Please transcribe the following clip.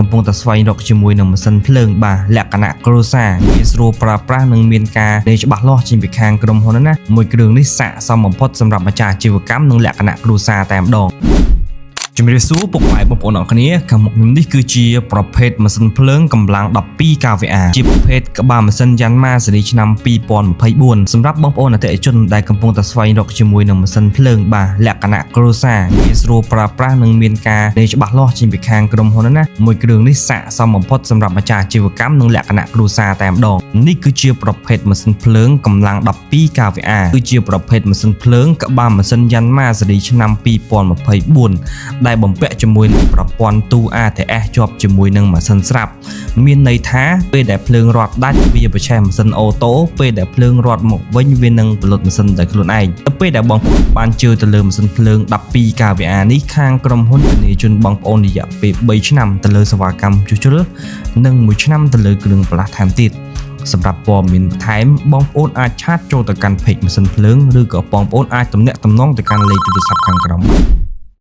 កំពុងតែស្វែងរកជាមួយនឹងម៉ាស៊ីនភ្លើងបាទលក្ខណៈគ្រួសារងាយស្រួលប្រើប្រាស់និងមានការលេងច្បាស់លាស់ចេញពីខាងក្រុមហ៊ុនណាមួយគ្រឿងនេះស័ក្តិសមបំផុតសម្រាប់ម្ចាស់អាជីវកម្មនិងលក្ខណៈគ្រួសារតែម្ដងជំរាបសួរពុកម៉ែបងប្អូនអរគ្នាខាងមុខខ្ញុំនេះគឺជាប្រភេទម៉ាស៊ីនភ្លើងកម្លាំង 12 kVA ជាប្រភេទក្បាលម៉ាស៊ីនយ៉ាន់ម៉ាស៊េរីឆ្នាំ 2024 សម្រាប់បងប្អូនអតិថិជនដែលកំពុងតែស្វែងរកជាមួយនឹងម៉ាស៊ីនភ្លើងបាទលក្ខណៈគ្រួសារងាយស្រួលប្រើប្រាស់និងមានការលេងច្បាស់លាស់ចេញពីខាងក្រុមហ៊ុនណាមួយគ្រឿងនេះស័ក្តិសមបំផុតសម្រាប់ម្ចាស់អាជីវកម្មនិងលក្ខណៈគ្រួសារតែម្ដងនេះគឺជាប្រភេទម៉ាស៊ីនភ្លើងកម្លាំង 12 kVA គឺជាប្រភេទម៉ាស៊ីនភ្លើងក្បាលម៉ាស៊ីនយ៉ាន់ម៉ាស៊េរីឆ្នាំ 2024 ដែលបំពាក់ជាមួយនឹងប្រព័ន្ធទូ ATS ជាប់ជាមួយនឹងម៉ាស៊ីនស្រាប់មានន័យថាពេលដែលភ្លើងរត់ដាច់វាបញ្ឆេះម៉ាស៊ីនអូតូពេលដែលភ្លើងរត់មកវិញវានឹងផលិតម៉ាស៊ីនដោយខ្លួនឯងទៅពេលដែលបងប្អូនបានជឿទៅលើម៉ាស៊ីនភ្លើង 12 kVA នេះខាងក្រុមហ៊ុនធានាជូនបងប្អូនរយៈពេល3ឆ្នាំទៅលើសេវាកម្មជួសជុលនិង1ឆ្នាំទៅលើគ្រឿងបន្លាស់ថែមទៀតសម្រាប់ព័ត៌មានបន្ថែមបងប្អូនអាចឆាតចូលទៅកាន់ page ម៉ាស៊ីនភ្លើងឬក៏បងប្អូនអាចទំនាក់ទំនងទៅកាន់លេខទូរស័ព្ទខាងក្រោម